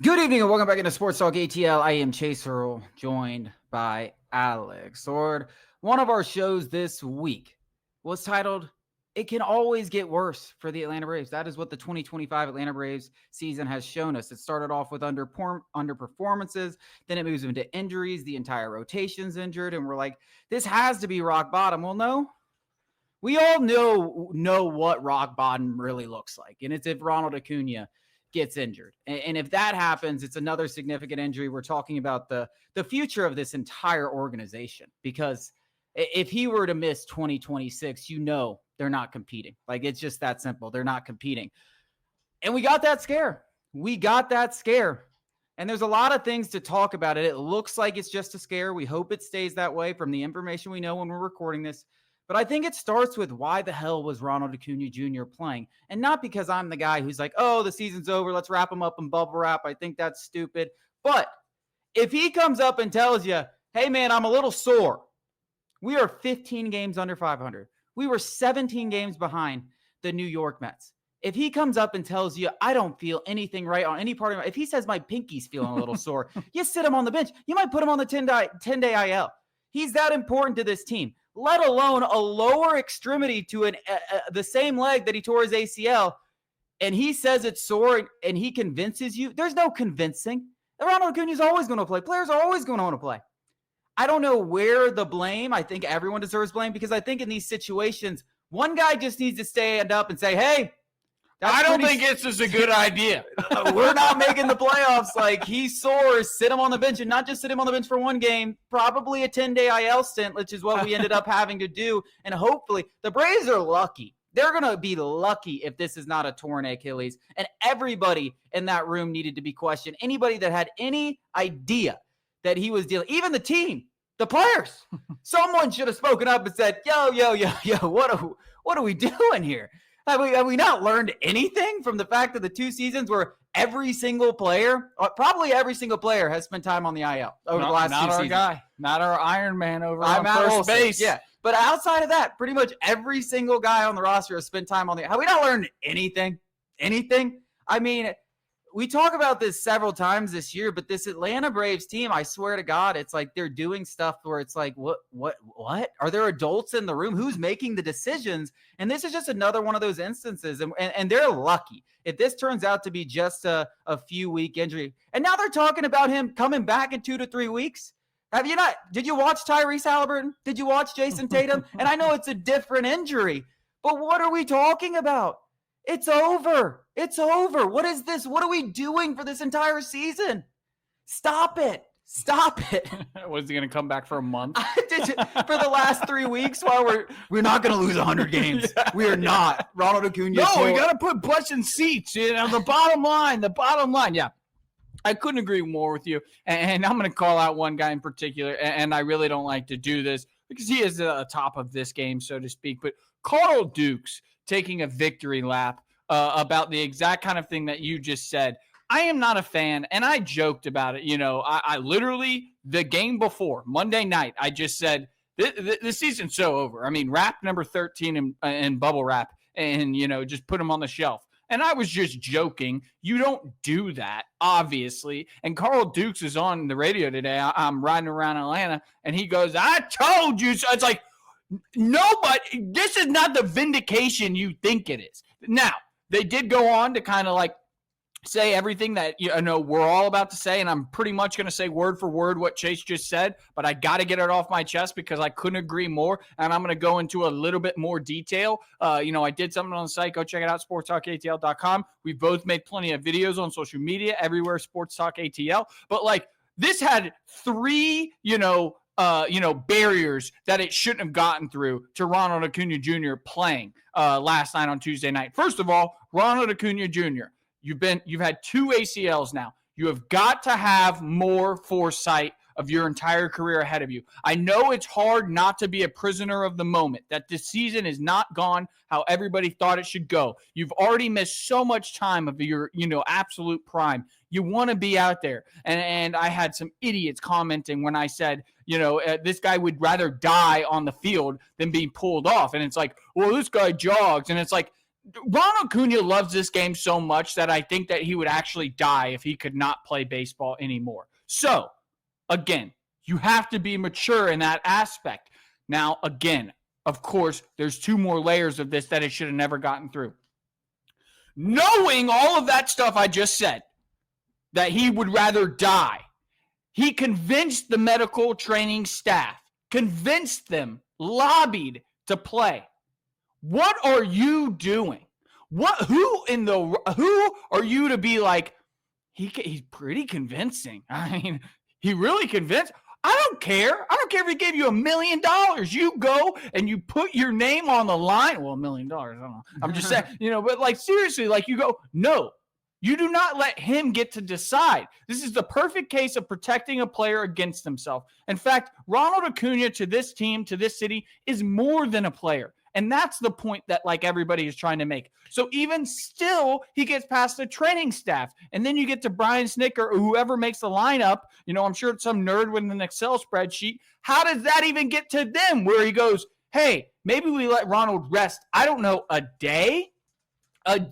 Good evening and welcome back into Sports Talk ATL. I am Chase Earl, joined by Alex. Lord, one of our shows this week was titled, "It Can Always Get Worse for the Atlanta Braves." That is what the 2025 Atlanta Braves season has shown us. It started off with underperformances, then it moves into injuries. The entire rotation's injured, and we're like, this has to be rock bottom. Well, no. We all know what rock bottom really looks like, and it's if Ronald Acuña gets injured. And if that happens, it's another significant injury. We're talking about the future of this entire organization, because if he were to miss 2026, they're not competing. Like, it's just that simple. They're not competing. And we got that scare. And there's a lot of things to talk about it. It looks like it's just a scare. We hope it stays that way from the information we know when we're recording this. But I think it starts with, why the hell was Ronald Acuña Jr. playing? And not because I'm the guy who's like, oh, the season's over, let's wrap him up in bubble wrap. I think that's stupid. But if he comes up and tells you, hey, man, I'm a little sore. We are 15 games under 500. We were 17 games behind the New York Mets. If he comes up and tells you, I don't feel anything right on any part of if he says my pinky's feeling a little sore, you sit him on the bench. You might put him on the 10-day IL. He's that important to this team, let alone a lower extremity to the same leg that he tore his ACL, and he says it's sore and he convinces you. There's no convincing. Ronald Acuña is always going to play. Players are always going to want to play. I don't know where the blame. I think everyone deserves blame, because I think in these situations, one guy just needs to stand up and say, hey, I don't think this is a good idea. We're not making the playoffs. Like, he's sore. Sit him on the bench, and not just sit him on the bench for one game, probably a 10-day IL stint, which is what we ended up having to do. And hopefully the Braves are lucky. They're going to be lucky if this is not a torn Achilles. And everybody in that room needed to be questioned. Anybody that had any idea that he was dealing, even the team, the players, someone should have spoken up and said, yo, what are we doing here? Have we not learned anything from the fact of the two seasons where every single player, probably every single player, has spent time on the IL over the last 2 seasons? Not our guy, not our Iron Man over on first base. Yeah, but outside of that, pretty much every single guy on the roster has spent time on the. Have we not learned anything? I mean, we talk about this several times this year, but this Atlanta Braves team, I swear to God, it's like they're doing stuff where it's like, what? Are there adults in the room? Who's making the decisions? And this is just another one of those instances. And they're lucky if this turns out to be just a few week injury. And now they're talking about him coming back in 2 to 3 weeks. Have you not? Did you watch Tyrese Halliburton? Did you watch Jason Tatum? And I know it's a different injury, but what are we talking about? It's over. What is this? What are we doing for this entire season? Stop it. Was he going to come back for a month? For the last 3 weeks while we're not going to lose 100 games. Yeah. We are not. Ronald Acuña. No, we got to put butts in seats. The bottom line. Yeah. I couldn't agree more with you. And I'm going to call out one guy in particular, and I really don't like to do this because he is the top of this game, so to speak. But Carl Dukes taking a victory lap about the exact kind of thing that you just said. I am not a fan, and I joked about it. I literally, the game before, Monday night, I just said, the season's so over. I mean, wrap number 13 in bubble wrap and, just put them on the shelf. And I was just joking. You don't do that, obviously. And Carl Dukes is on the radio today. I'm riding around Atlanta, and he goes, I told you so. It's like, nobody, this is not the vindication you think it is. Now, they did go on to kind of like say everything that we're all about to say, and I'm pretty much going to say word for word what Chase just said, but I got to get it off my chest because I couldn't agree more, and I'm going to go into a little bit more detail. I did something on the site. Go check it out, SportsTalkATL.com. We've both made plenty of videos on social media, everywhere, SportsTalkATL. But, this had three, barriers that it shouldn't have gotten through to Ronald Acuña Jr. playing last night on Tuesday night. First of all, Ronald Acuña Jr., You've had 2 ACLs now. You have got to have more foresight of your entire career ahead of you. I know it's hard not to be a prisoner of the moment, that this season is not gone how everybody thought it should go. You've already missed so much time of your, absolute prime. You want to be out there. And I had some idiots commenting when I said, this guy would rather die on the field than be pulled off. And it's like, well, this guy jogs. And it's like, Ronald Acuña loves this game so much that I think that he would actually die if he could not play baseball anymore. So, again, you have to be mature in that aspect. Now, again, of course, there's 2 more layers of this that it should have never gotten through. Knowing all of that stuff I just said, that he would rather die, he convinced the medical training staff, convinced them, lobbied to play. What are you doing? Who are you to be like, he's pretty convincing. I mean, he really convinced. I don't care. I don't care if he gave you $1 million. You go and you put your name on the line. Well, $1 million, I don't know. I'm just saying, but like seriously, like you go, no, you do not let him get to decide. This is the perfect case of protecting a player against himself. In fact, Ronald Acuña to this team, to this city, is more than a player. And that's the point that like everybody is trying to make. So even still, he gets past the training staff. And then you get to Brian Snitker or whoever makes the lineup. I'm sure it's some nerd with an Excel spreadsheet. How does that even get to them where he goes, hey, maybe we let Ronald rest, I don't know, a day? And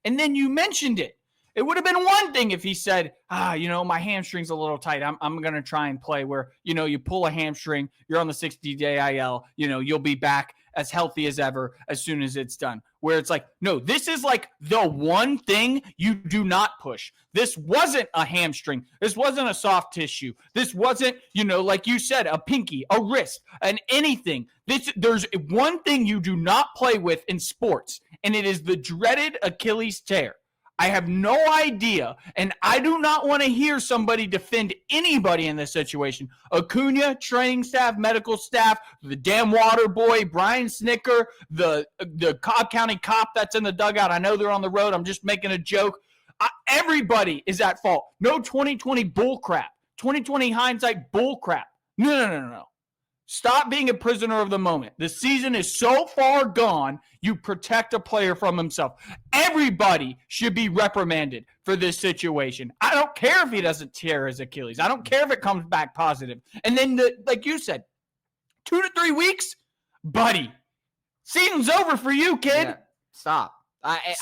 then you mentioned it. It would have been one thing if he said, my hamstring's a little tight. I'm going to try and play where, you pull a hamstring, you're on the 60-day IL, you'll be back as healthy as ever as soon as it's done. Where it's like, no, this is like the one thing you do not push. This wasn't a hamstring. This wasn't a soft tissue. This wasn't, like you said, a pinky, a wrist, and anything. There's one thing you do not play with in sports, and it is the dreaded Achilles tear. I have no idea, and I do not want to hear somebody defend anybody in this situation. Acuna, training staff, medical staff, the damn water boy, Brian Snitker, the Cobb County cop that's in the dugout. I know they're on the road. I'm just making a joke. Everybody is at fault. No 2020 bullcrap. 2020 hindsight bullcrap. No. Stop being a prisoner of the moment. The season is so far gone, you protect a player from himself. Everybody should be reprimanded for this situation. I don't care if he doesn't tear his Achilles. I don't care if it comes back positive. And then, like you said, 2 to 3 weeks, buddy, season's over for you, kid. Yeah, stop.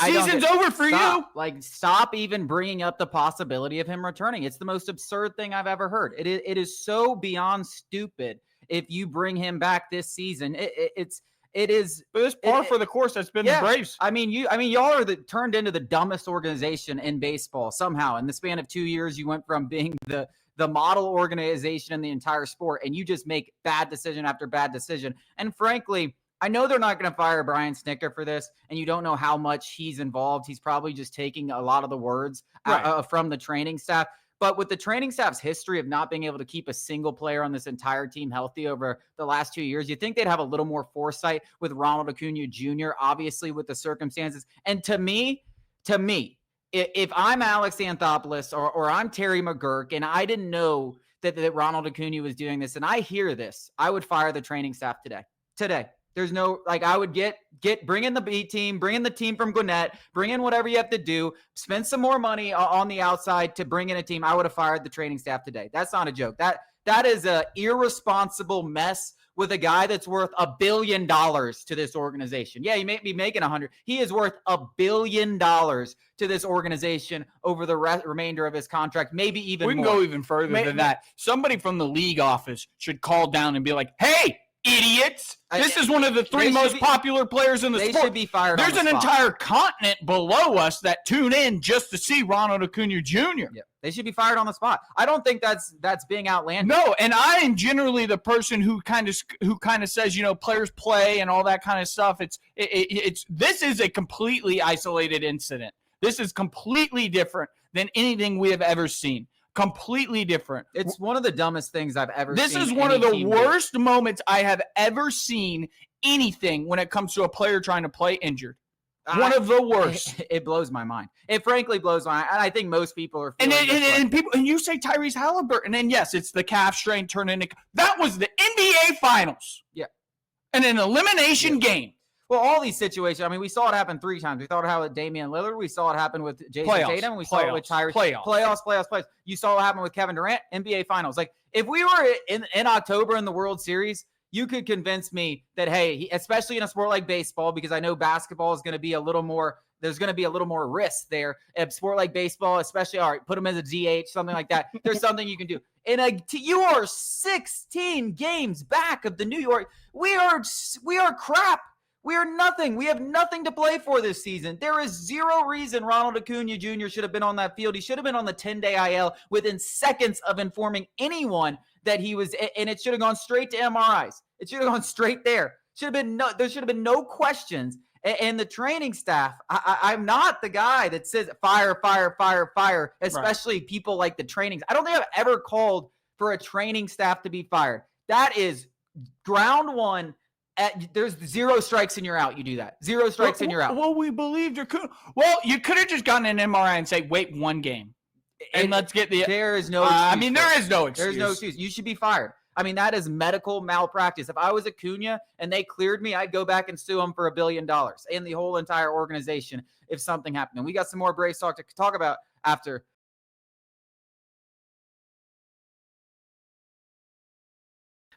Season's over for you. Like, stop even bringing up the possibility of him returning. It's the most absurd thing I've ever heard. It is so beyond stupid. If you bring him back this season, it is. But it's par for the course that's been the Braves. I mean, y'all are turned into the dumbest organization in baseball somehow. In the span of 2 years, you went from being the model organization in the entire sport, and you just make bad decision after bad decision. And frankly, I know they're not going to fire Brian Snitker for this, and you don't know how much he's involved. He's probably just taking a lot of the words from the training staff. But with the training staff's history of not being able to keep a single player on this entire team healthy over the last 2 years, you think they'd have a little more foresight with Ronald Acuña Jr., obviously with the circumstances. And to me, if I'm Alex Anthopoulos or I'm Terry McGurk and I didn't know that Ronald Acuña was doing this and I hear this, I would fire the training staff today. There's no, I would bring in the B team, bring in the team from Gwinnett, bring in whatever you have to do, spend some more money on the outside to bring in a team. I would have fired the training staff today. That's not a joke. That is a irresponsible mess with a guy that's worth $1 billion to this organization. Yeah, he may be making 100. He is worth $1 billion to this organization over the remainder of his contract, maybe even more. We can go even further than that. Somebody from the league office should call down and be like, hey, idiots. This is one of the 3 most popular players in the sport. They should be fired. There's an entire continent below us that tune in just to see Ronald Acuña Jr. Yeah, they should be fired on the spot. I don't think that's being outlandish. No, and I am generally the person who kind of says, players play and all that kind of stuff. This is a completely isolated incident. This is completely different than anything we have ever seen. Completely different. It's one of the dumbest things I've ever seen. This is one of the worst moments I have ever seen anything when it comes to a player trying to play injured. One of the worst. It blows my mind. It frankly blows my mind. And I think most people are feeling and you say Tyrese Halliburton, and yes, it's the calf strain turned into that was the NBA Finals. Yeah. And an elimination game. Well, all these situations, I mean, we saw it happen 3 times. We saw it happen with Damian Lillard. We saw it happen with Jason Tatum. We saw it with Tyrese. Playoffs. You saw it happen with Kevin Durant, NBA Finals. Like, if we were in October in the World Series, you could convince me that, hey, especially in a sport like baseball, because I know basketball is going to be a little more, there's going to be a little more risk there. A sport like baseball, especially, all right, put him as a DH, something like that. There's something you can do. You are 16 games back of the New York. We are crap. We are nothing. We have nothing to play for this season. There is zero reason Ronald Acuña Jr. should have been on that field. He should have been on the 10-day IL within seconds of informing anyone that he was, and it should have gone straight to MRIs. It should have gone straight there. There should have been no questions. And the training staff, I'm not the guy that says fire, especially people like the trainings. I don't think I've ever called for a training staff to be fired. That is ground one. There's 0 strikes and you're out. You do that. 0 strikes and you're out. Well, we believed you could. Well, you could have just gotten an MRI and say, wait 1 game. And let's get the. There is no excuse. There is no excuse. There's no excuse. You should be fired. That is medical malpractice. If I was Acuna and they cleared me, I'd go back and sue them for $1 billion and the whole entire organization if something happened. And we got some more Braves talk to talk about after.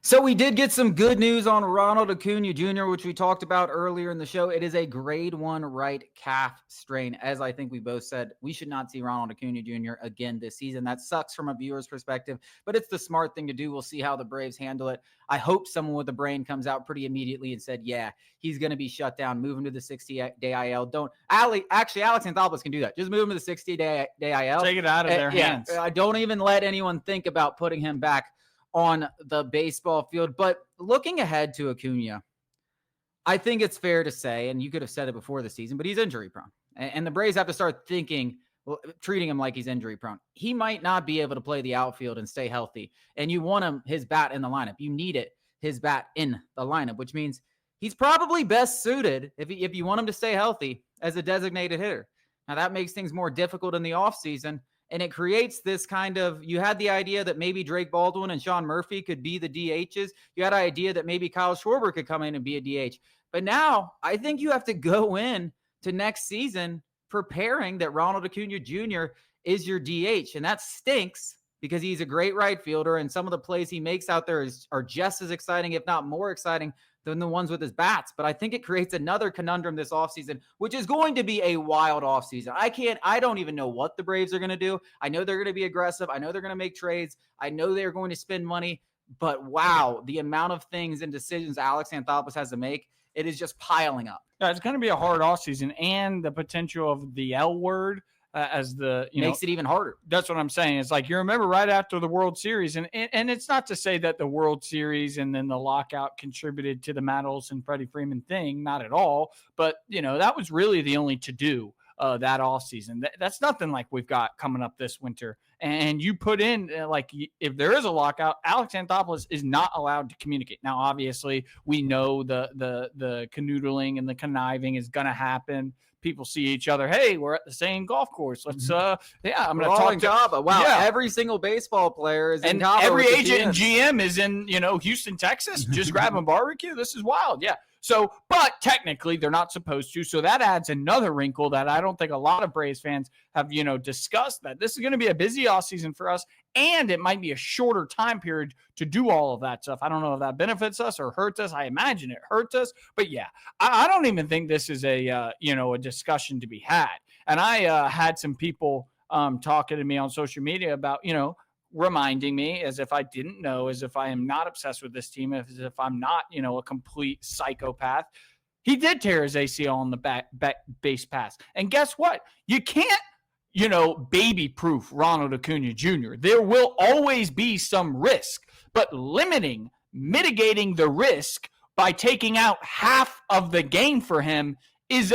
So we did get some good news on Ronald Acuña Jr., which we talked about earlier in the show. It is a grade 1 right calf strain. As I think we both said, we should not see Ronald Acuña Jr. again this season. That sucks from a viewer's perspective, but it's the smart thing to do. We'll see how the Braves handle it. I hope someone with a brain comes out pretty immediately and said, yeah, he's going to be shut down. Move him to the 60-day IL. Actually, Alex Anthopoulos can do that. Just move him to the 60-day IL. Take it out of their hands. I don't even let anyone think about putting him back on the baseball field. But looking ahead to Acuna, I think it's fair to say, and you could have said it before the season, but he's injury prone. And the Braves have to start treating him like he's injury prone. He might not be able to play the outfield and stay healthy. And you want his bat in the lineup. You need his bat in the lineup, which means he's probably best suited, if you want him to stay healthy, as a designated hitter. Now that makes things more difficult in the offseason. And it creates this kind of, you had the idea that maybe Drake Baldwin and Sean Murphy could be the DHs. You had an idea that maybe Kyle Schwarber could come in and be a DH. But now I think you have to go in to next season preparing that Ronald Acuña Jr. is your DH. And that stinks because he's a great right fielder. And some of the plays he makes out there are just as exciting, if not more exciting, than the ones with his bats. But I think it creates another conundrum this offseason, which is going to be a wild offseason. I don't even know what the Braves are going to do. I know they're going to be aggressive. I know they're going to make trades. I know they're going to spend money. But wow, the amount of things and decisions Alex Anthopoulos has to make, it is just piling up. Yeah, it's going to be a hard offseason, and the potential of the L word as the makes it even harder. That's what I'm saying. It's like, you remember right after the World Series, and it's not to say that the World Series and then the lockout contributed to the Matt Olson, Freddie Freeman thing, not at all. But that was really the only to do that offseason. That's nothing like we've got coming up this winter. And you put in if there is a lockout, Alex Anthopoulos is not allowed to communicate. Now, obviously, we know the canoodling and the conniving is going to happen. People see each other. Hey, we're at the same golf course. Let's, I'm going to talk to Java. Wow, yeah. Every single baseball player is in Cabo. Every agent and GM is in, Houston, Texas, just grabbing barbecue. This is wild. Yeah. So, but technically they're not supposed to. So that adds another wrinkle that I don't think a lot of Braves fans have, discussed, that this is going to be a busy offseason for us. And it might be a shorter time period to do all of that stuff. I don't know if that benefits us or hurts us. I imagine it hurts us. But yeah, I don't even think this is a discussion to be had. And I had some people talking to me on social media about, reminding me, as if I didn't know, as if I am not obsessed with this team, as if I'm not, a complete psychopath. He did tear his ACL on the base pass. And guess what? You can't, baby-proof Ronald Acuña Jr. There will always be some risk, but mitigating the risk by taking out half of the game for him is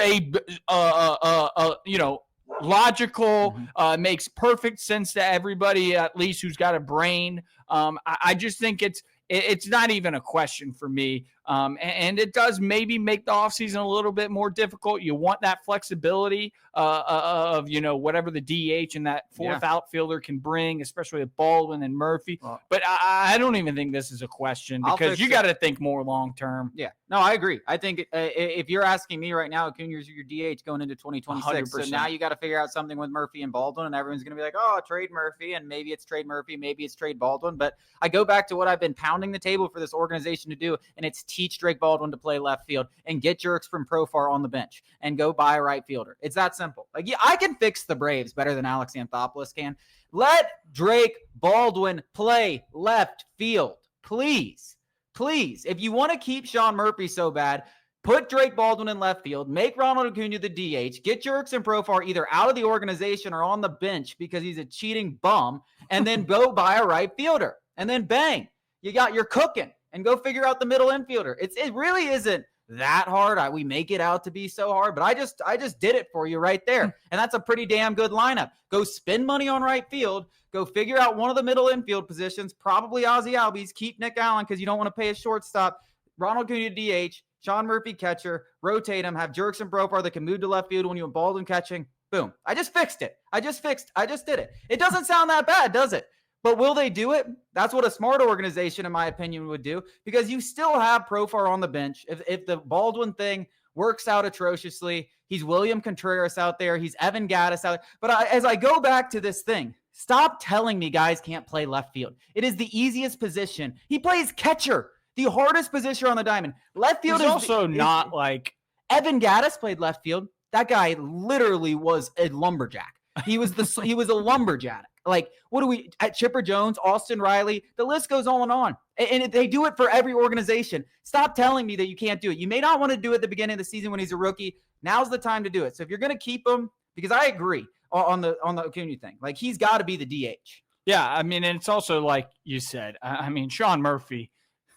logical, makes perfect sense to everybody, at least who's got a brain. I just think it's not even a question for me And it does maybe make the offseason a little bit more difficult. You want that flexibility of, whatever the DH and that fourth outfielder can bring, especially with Baldwin and Murphy. Well, but I don't even think this is a question because you got to think more long-term. Yeah, no, I agree. I think if you're asking me right now, Acuna's your DH going into 2026. 100%. So now you got to figure out something with Murphy and Baldwin, and everyone's going to be like, oh, trade Murphy, and maybe it's trade Murphy, maybe it's trade Baldwin. But I go back to what I've been pounding the table for this organization to do, and it's teach Drake Baldwin to play left field and get Jerks from Profar on the bench and go buy a right fielder. It's that simple. Like, yeah, I can fix the Braves better than Alex Anthopoulos can. Let Drake Baldwin play left field, please. Please, if you want to keep Sean Murphy so bad, put Drake Baldwin in left field, make Ronald Acuña the DH, get Jerks and Profar either out of the organization or on the bench because he's a cheating bum, and then go buy a right fielder. And then bang, you're cooking, and go figure out the middle infielder. It really isn't that hard. We make it out to be so hard, but I just did it for you right there. And that's a pretty damn good lineup. Go spend money on right field. Go figure out one of the middle infield positions, probably Ozzie Albies. Keep Nick Allen because you don't want to pay a shortstop. Ronald Acuña DH, Sean Murphy catcher, rotate him, have Jerks and Profar that can move to left field when you want Baldwin catching. Boom. I just fixed it. I just did it. It doesn't sound that bad, does it? But will they do it? That's what a smart organization, in my opinion, would do, because you still have Profar on the bench. If the Baldwin thing works out atrociously, he's William Contreras out there. He's Evan Gattis out there. But as I go back to this thing, stop telling me guys can't play left field. It is the easiest position. He plays catcher, the hardest position on the diamond. Left field is also not like Evan Gattis played left field. That guy literally was a lumberjack. He was a lumberjack. Like, what do we at Chipper Jones, Austin Riley? The list goes on and on. And they do it for every organization. Stop telling me that you can't do it. You may not want to do it at the beginning of the season when he's a rookie. Now's the time to do it. So if you're going to keep him, because I agree on the Acuña thing, like, he's got to be the DH. Yeah, I mean, and it's also like you said. I mean, Sean Murphy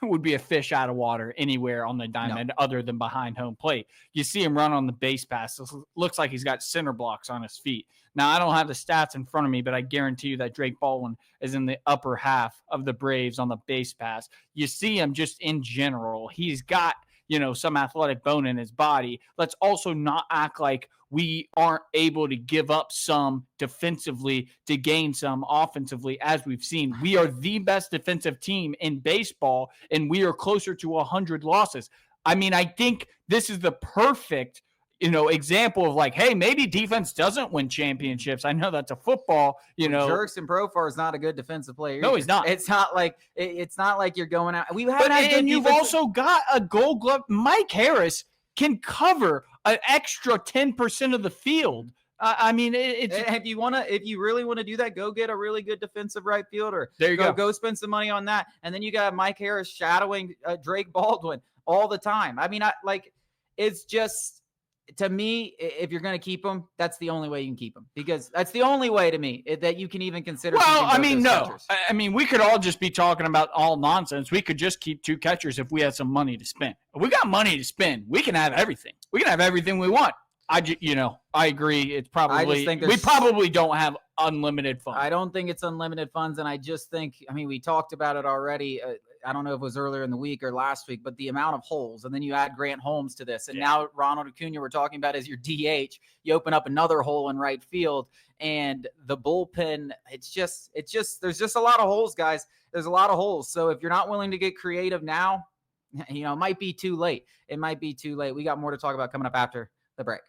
would be a fish out of water anywhere on the diamond other than behind home plate. You see him run on the base pass. It looks like he's got center blocks on his feet. Now, I don't have the stats in front of me, but I guarantee you that Drake Baldwin is in the upper half of the Braves on the base pass. You see him just in general. He's got, some athletic bone in his body. Let's also not act like we aren't able to give up some defensively to gain some offensively. As we've seen, we are the best defensive team in baseball, and we are closer to 100 losses. I mean, I think this is the perfect example of like, hey, maybe defense doesn't win championships. I know that's a football, Jerks and Profar is not a good defensive player. No, he's not. It's not like you're going out. And you've also got a Gold Glove. Mike Harris can cover an extra 10% of the field. I mean, if you really want to do that, go get a really good defensive right fielder. There you go. Go spend some money on that, and then you got Mike Harris shadowing Drake Baldwin all the time. I mean, it's just. To me, if you're going to keep him, that's the only way you can keep him, because that's the only way to me that you can even consider. Well, I mean, no. Catchers. I mean, we could all just be talking about all nonsense. We could just keep two catchers if we had some money to spend. If we got money to spend, we can have everything. We can have everything we want. I agree. It's probably we probably don't have unlimited funds. I don't think it's unlimited funds, and I just think, we talked about it already. I don't know if it was earlier in the week or last week, but the amount of holes, and then you add Grant Holmes to this, and now Ronald Acuña we're talking about as your DH. You open up another hole in right field, and the bullpen. It's just there's just a lot of holes, guys. There's a lot of holes. So if you're not willing to get creative now, it might be too late. It might be too late. We got more to talk about coming up after the break.